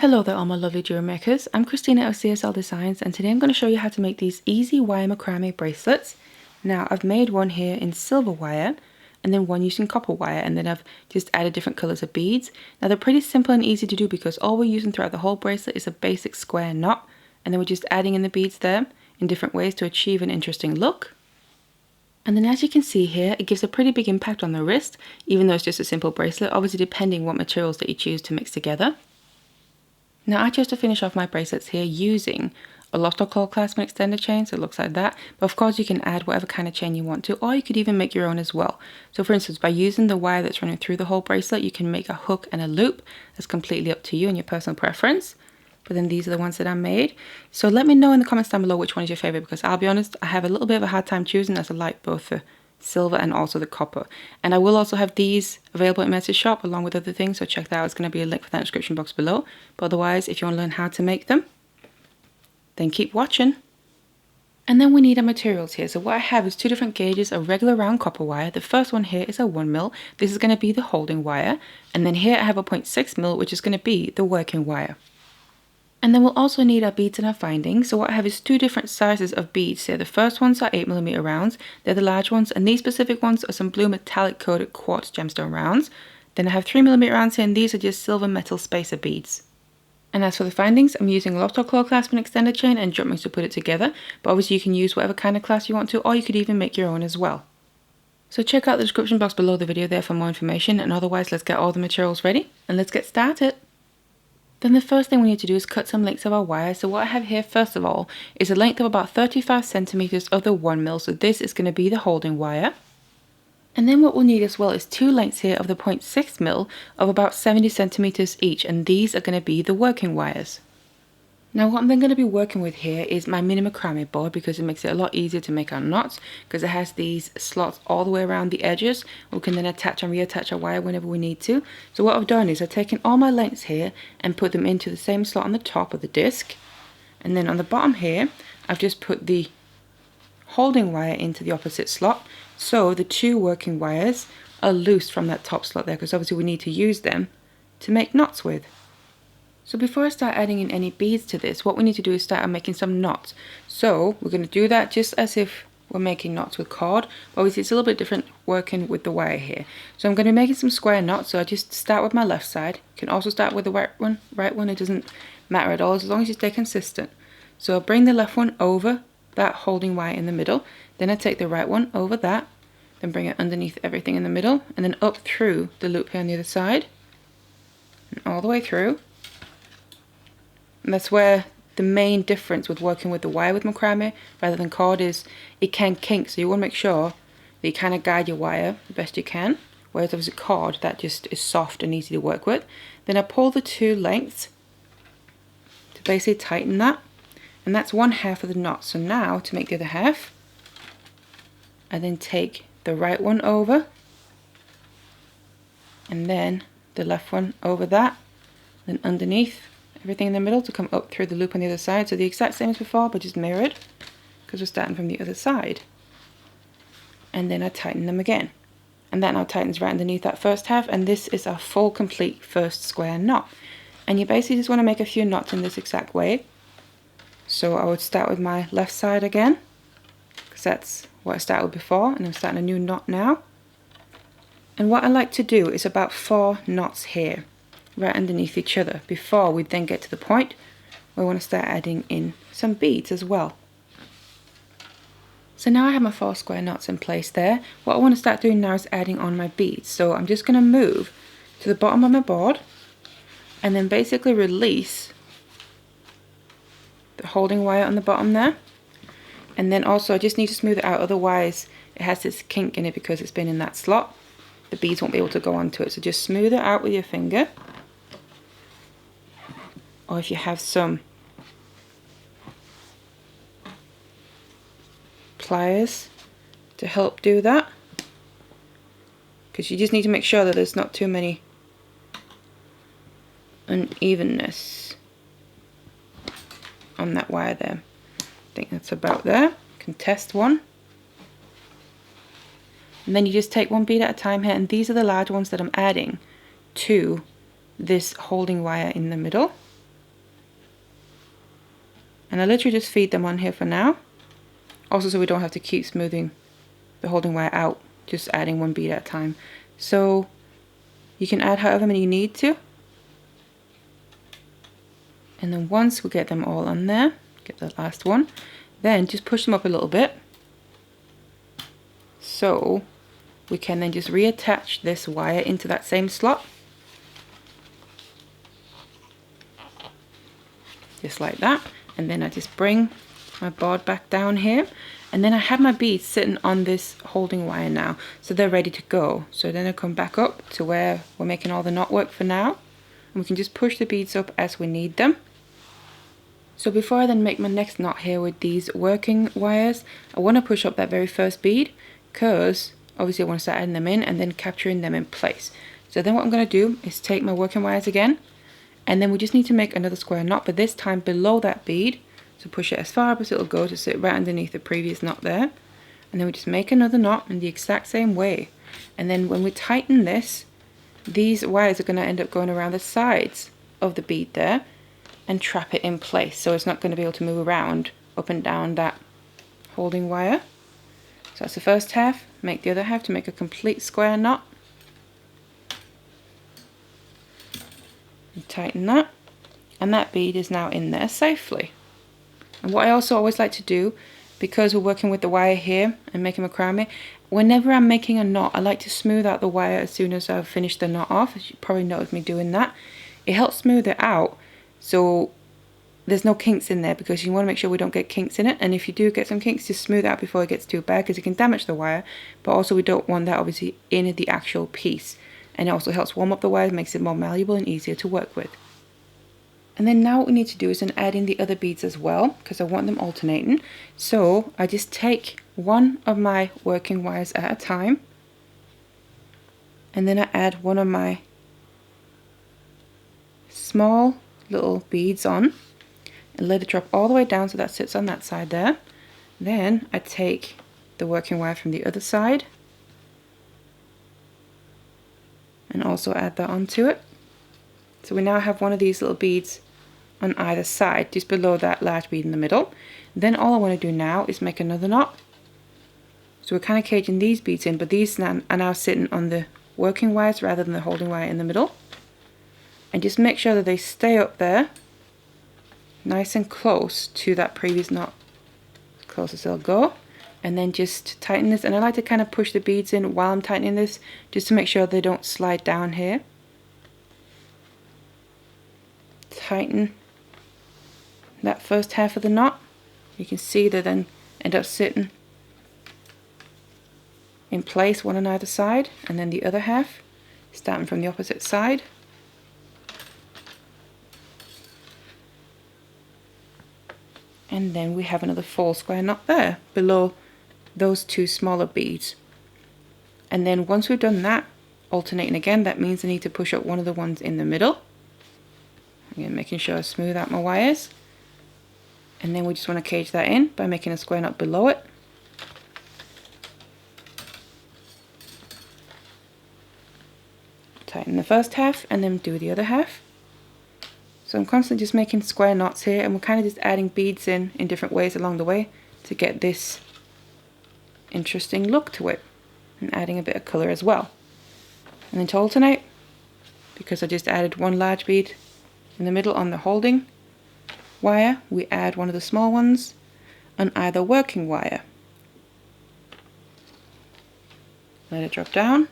Hello there all my lovely jewelry makers, I'm Christina of CSLdesigns and today I'm going to show you how to make these easy wire macrame bracelets. Now I've made one here in silver wire and then one using copper wire, and then I've just added different colours of beads. Now they're pretty simple and easy to do because all we're using throughout the whole bracelet is a basic square knot, and then we're just adding in the beads there in different ways to achieve an interesting look. And then as you can see here, it gives a pretty big impact on the wrist, even though it's just a simple bracelet, obviously depending what materials that you choose to mix together. Now I chose to finish off my bracelets here using a lot of claw clasp and extender chain, so it looks like that. But of course you can add whatever kind of chain you want to, or you could even make your own as well. So for instance, by using the wire that's running through the whole bracelet, you can make a hook and a loop. That's completely up to you and your personal preference. But then these are the ones that I made. So let me know in the comments down below which one is your favorite, because I'll be honest, I have a little bit of a hard time choosing as I like both the silver and also the copper. And I will also have these available in Message Shop along with other things, so check that out. It's going to be a link for that in the description box below. But otherwise, if you want to learn how to make them, then keep watching. And then we need our materials here. So what I have is two different gauges of regular round copper wire. The first one here is a 1mm. This is going to be the holding wire. And then here I have a 0.6mm, which is going to be the working wire. And then we'll also need our beads and our findings. So what I have is two different sizes of beads here. The first ones are 8mm rounds. They're the large ones, and these specific ones are some blue metallic coated quartz gemstone rounds. Then I have 3mm rounds here, and these are just silver metal spacer beads. And as for the findings, I'm using a lot of claw clasp and extender chain and jump rings to put it together. But obviously you can use whatever kind of clasp you want to, or you could even make your own as well. So check out the description box below the video there for more information, and otherwise let's get all the materials ready and let's get started. Then the first thing we need to do is cut some lengths of our wire. So what I have here first of all is a length of about 35 centimeters of the 1mm. So this is going to be the holding wire. And then what we'll need as well is two lengths here of the 0.6mm of about 70 centimeters each. And these are going to be the working wires. Now what I'm then going to be working with here is my mini macrame board, because it makes it a lot easier to make our knots, because it has these slots all the way around the edges. We can then attach and reattach our wire whenever we need to. So what I've done is I've taken all my lengths here and put them into the same slot on the top of the disc. And then on the bottom here, I've just put the holding wire into the opposite slot. So the two working wires are loose from that top slot there, because obviously we need to use them to make knots with. So before I start adding in any beads to this, what we need to do is start making some knots. So we're going to do that just as if we're making knots with cord. But obviously it's a little bit different working with the wire here. So I'm going to be making some square knots. So I just start with my left side. You can also start with the right one. It doesn't matter at all as long as you stay consistent. So I'll bring the left one over that holding wire in the middle. Then I take the right one over that. Then bring it underneath everything in the middle. And then up through the loop here on the other side. And all the way through. And that's where the main difference with working with the wire with macrame rather than cord is it can kink, so you want to make sure that you kind of guide your wire the best you can, whereas obviously cord, that just is soft and easy to work with. Then I pull the two lengths to basically tighten that, and that's one half of the knot. So now to make the other half, I then take the right one over and then the left one over that, then underneath everything in the middle to come up through the loop on the other side. So the exact same as before, but just mirrored, because we're starting from the other side. And then I tighten them again. And that now tightens right underneath that first half, and this is our full complete first square knot. And you basically just want to make a few knots in this exact way. So I would start with my left side again, because that's what I started with before, and I'm starting a new knot now. And what I like to do is about 4 knots here, right underneath each other, before we then get to the point where we want to start adding in some beads as well. So now I have my 4 square knots in place there. What I want to start doing now is adding on my beads. So I'm just going to move to the bottom of my board and then basically release the holding wire on the bottom there. And then also I just need to smooth it out, otherwise it has this kink in it because it's been in that slot. The beads won't be able to go onto it. So just smooth it out with your finger. Or if you have some pliers to help do that, because you just need to make sure that there's not too many unevenness on that wire there. I think that's about there. You can test one. And then you just take one bead at a time here, and these are the large ones that I'm adding to this holding wire in the middle. And I literally just feed them on here for now. Also, so we don't have to keep smoothing the holding wire out, just adding one bead at a time. So you can add however many you need to. And then once we get them all on there, get the last one, then just push them up a little bit. So we can then just reattach this wire into that same slot. Just like that. And then I just bring my board back down here. And then I have my beads sitting on this holding wire now. So they're ready to go. So then I come back up to where we're making all the knot work for now. And we can just push the beads up as we need them. So before I then make my next knot here with these working wires, I want to push up that very first bead, because obviously I want to start adding them in and then capturing them in place. So then what I'm going to do is take my working wires again, and then we just need to make another square knot, but this time below that bead. So push it as far up as it'll go to sit right underneath the previous knot there. And then we just make another knot in the exact same way. And then when we tighten this, these wires are going to end up going around the sides of the bead there and trap it in place, so it's not going to be able to move around up and down that holding wire. So that's the first half. Make the other half to make a complete square knot. And tighten that. And that bead is now in there safely. And what I also always like to do, because we're working with the wire here and making macrame, whenever I'm making a knot, I like to smooth out the wire as soon as I've finished the knot off. As you probably noticed me doing that. It helps smooth it out, so there's no kinks in there, because you want to make sure we don't get kinks in it. And if you do get some kinks, just smooth it out before it gets too bad, because it can damage the wire. But also we don't want that obviously in the actual piece. And it also helps warm up the wire, makes it more malleable and easier to work with. And then now what we need to do is then add in the other beads as well, because I want them alternating. So I just take one of my working wires at a time, and then I add one of my small little beads on and let it drop all the way down so that sits on that side there. Then I take the working wire from the other side and also add that onto it. So we now have one of these little beads on either side, just below that large bead in the middle. Then all I want to do now is make another knot. So we're kind of caging these beads in, but these are now sitting on the working wires rather than the holding wire in the middle. And just make sure that they stay up there, nice and close to that previous knot, as close as they'll go. And then just tighten this, and I like to kind of push the beads in while I'm tightening this, just to make sure they don't slide down here. Tighten that first half of the knot. You can see they then end up sitting in place, one on either side, and then the other half starting from the opposite side. And then we have another full square knot there below those two smaller beads. And then once we've done that, alternating again, that means I need to push up one of the ones in the middle. Again, making sure I smooth out my wires. And then we just want to cage that in by making a square knot below it. Tighten the first half and then do the other half. So I'm constantly just making square knots here, and we're kind of just adding beads in different ways along the way to get this interesting look to it, and adding a bit of colour as well. And then to alternate, because I just added one large bead in the middle on the holding wire, we add one of the small ones on either working wire. Let it drop down,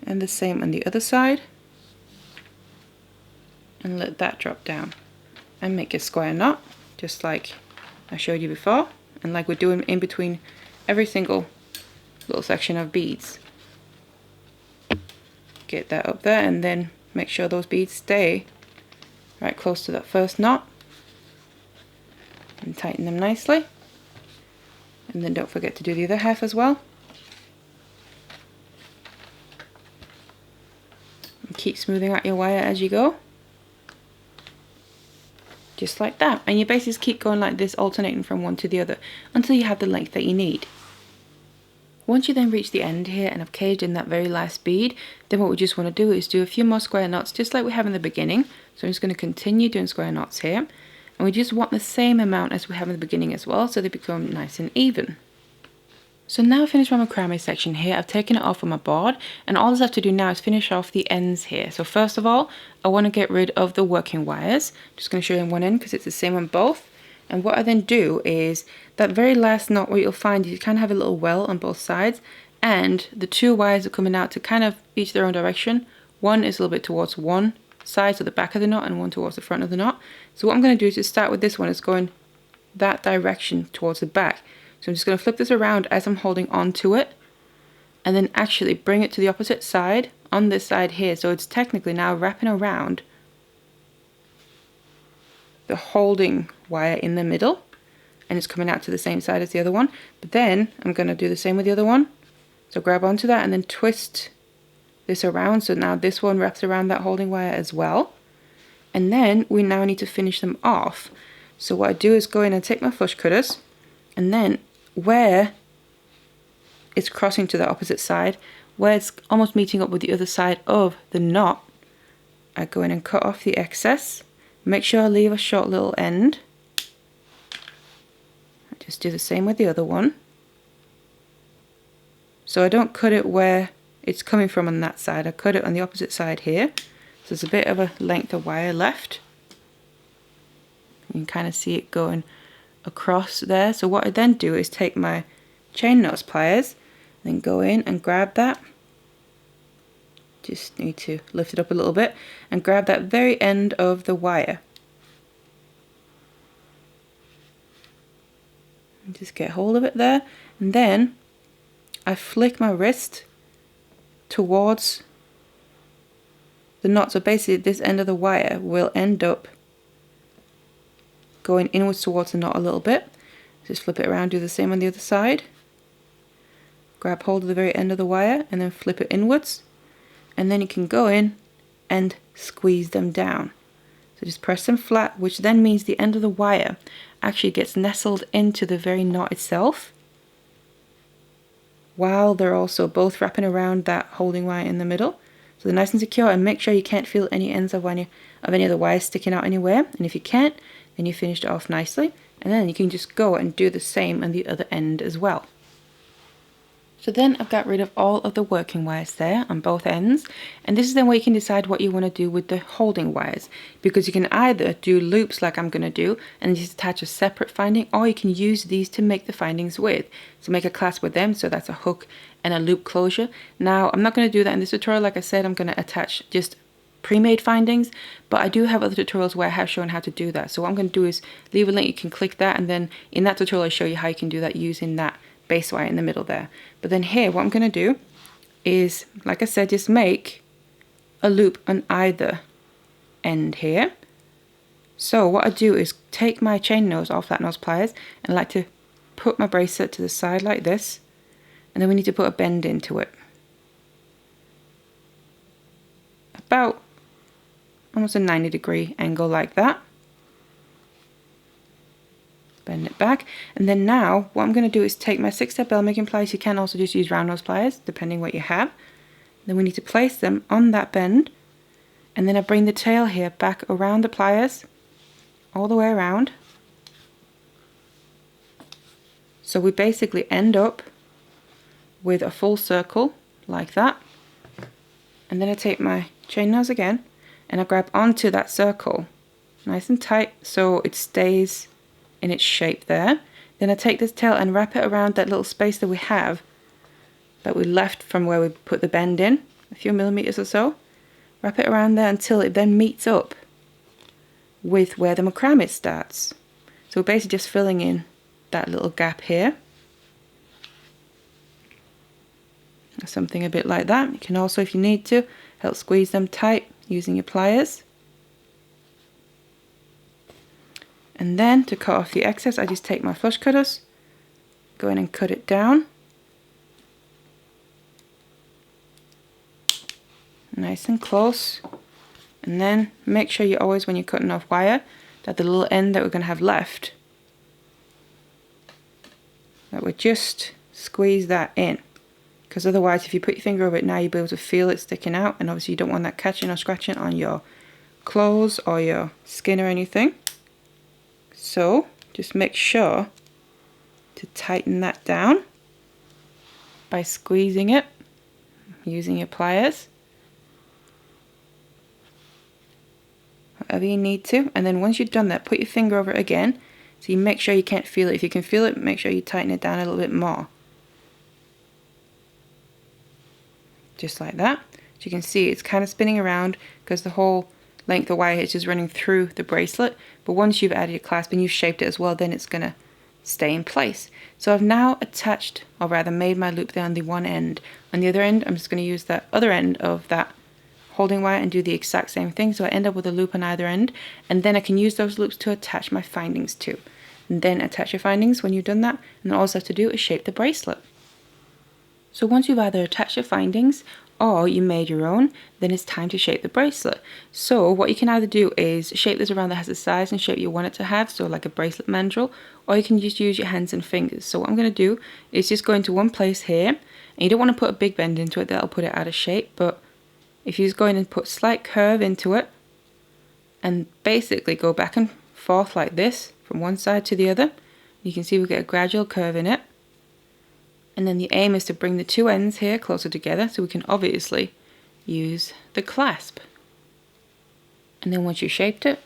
and the same on the other side. And let that drop down and make a square knot, just like I showed you before, and like we're doing in between every single little section of beads. Get that up there, and then make sure those beads stay right close to that first knot, and tighten them nicely. And then don't forget to do the other half as well. And keep smoothing out your wire as you go. Just like that, and you basically just keep going like this, alternating from one to the other until you have the length that you need. Once you then reach the end here and have caged in that very last bead, then what we just want to do is do a few more square knots just like we have in the beginning. So I'm just going to continue doing square knots here, And we just want the same amount as we have in the beginning as well, so they become nice and even. So now I've finished my macrame section here. I've taken it off of my board, and all I have to do now is finish off the ends here. So first of all, I want to get rid of the working wires. Just going to show you on one end because it's the same on both. And what I then do is that very last knot, what you'll find is you kind of have a little well on both sides, and the two wires are coming out to kind of each their own direction. One is a little bit towards one side, so the back of the knot, and one towards the front of the knot. So what I'm going to do is just start with this one. It's going that direction towards the back. So I'm just going to flip this around as I'm holding on to it, and then actually bring it to the opposite side on this side here. So it's technically now wrapping around the holding wire in the middle, and it's coming out to the same side as the other one. But then I'm going to do the same with the other one. So grab onto that and then twist this around. So now this one wraps around that holding wire as well. And then we now need to finish them off. So what I do is go in and take my flush cutters, and then where it's crossing to the opposite side, where it's almost meeting up with the other side of the knot, I go in and cut off the excess. Make sure I leave a short little end. I just do the same with the other one. So I don't cut it where it's coming from on that side, I cut it on the opposite side here. So there's a bit of a length of wire left. You can kind of see it going across there. So what I then do is take my chain nose pliers, then go in and grab that. Just need to lift it up a little bit and grab that very end of the wire. And just get hold of it there, and then I flick my wrist towards the knot. So basically this end of the wire will end up going inwards towards the knot a little bit. Just flip it around, do the same on the other side. Grab hold of the very end of the wire and then flip it inwards. And then you can go in and squeeze them down. So just press them flat, which then means the end of the wire actually gets nestled into the very knot itself, while they're also both wrapping around that holding wire in the middle. So they're nice and secure, and make sure you can't feel any ends of any of the wires sticking out anywhere. And if you can't, then you finished it off nicely. And then you can just go and do the same on the other end as well. So then I've got rid of all of the working wires there on both ends, and this is then where you can decide what you want to do with the holding wires, because you can either do loops like I'm going to do and just attach a separate finding, or you can use these to make the findings with. So make a clasp with them, so that's a hook and a loop closure. Now I'm not going to do that in this tutorial. Like I said, I'm going to attach just pre-made findings, but I do have other tutorials where I have shown how to do that. So what I'm going to do is leave a link, you can click that, and then in that tutorial I show you how you can do that using that base wire in the middle there. But then here what I'm going to do is, like I said, just make a loop on either end here. So what I do is take my chain nose or flat nose pliers and I like to put my bracelet to the side like this, and then we need to put a bend into it, about almost a 90-degree angle like that. Bend it back, and then now what I'm going to do is take my 6-step bell making pliers. You can also just use round nose pliers depending what you have. Then we need to place them on that bend, and then I bring the tail here back around the pliers all the way around. So we basically end up with a full circle like that, and then I take my chain nose again and I grab onto that circle nice and tight so it stays in its shape there. Then I take this tail and wrap it around that little space that we have, that we left from where we put the bend in, a few millimeters or so. Wrap it around there until it then meets up with where the macrame starts. So we're basically just filling in that little gap here. Something a bit like that. You can also, if you need to, help squeeze them tight using your pliers. And then to cut off the excess, I just take my flush cutters, go in and cut it down. Nice and close. And then make sure you always, when you're cutting off wire, that the little end that we're going to have left, that we just squeeze that in. Because otherwise, if you put your finger over it now, you'll be able to feel it sticking out. And obviously you don't want that catching or scratching on your clothes or your skin or anything. So just make sure to tighten that down by squeezing it using your pliers, whatever you need to. And then once you've done that, put your finger over it again, so you make sure you can't feel it. If you can feel it, make sure you tighten it down a little bit more. Just like that. As you can see, it's kind of spinning around because the whole length of wire is just running through the bracelet. But once you've added your clasp and you've shaped it as well, then it's going to stay in place. So I've now attached, or rather made my loop there on the one end. On the other end, I'm just going to use that other end of that holding wire and do the exact same thing. So I end up with a loop on either end, and then I can use those loops to attach my findings to. And then attach your findings when you've done that, and all you have to do is shape the bracelet. So once you've either attached your findings or you made your own, then it's time to shape the bracelet. So what you can either do is shape this around that has the size and shape you want it to have, so like a bracelet mandrel, or you can just use your hands and fingers. So what I'm going to do is just go into one place here, and you don't want to put a big bend into it, that'll put it out of shape, but if you just go in and put slight curve into it, and basically go back and forth like this, from one side to the other, you can see we get a gradual curve in it. And then the aim is to bring the two ends here closer together so we can obviously use the clasp. And then once you've shaped it,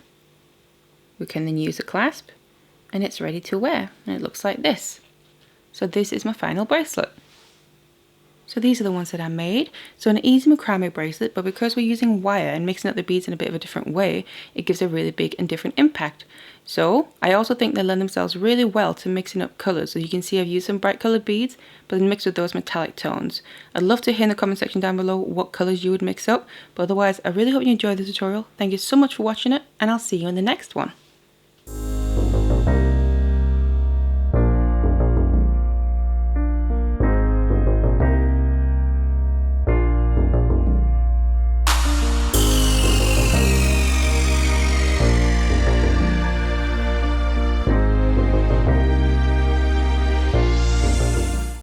we can then use the clasp and it's ready to wear. And it looks like this. So this is my final bracelet. So these are the ones that I made. So an easy macrame bracelet, but because we're using wire and mixing up the beads in a bit of a different way, it gives a really big and different impact. So I also think they lend themselves really well to mixing up colours. So you can see I've used some bright coloured beads, but then mixed with those metallic tones. I'd love to hear in the comment section down below what colours you would mix up. But otherwise, I really hope you enjoyed the tutorial. Thank you so much for watching it, and I'll see you in the next one.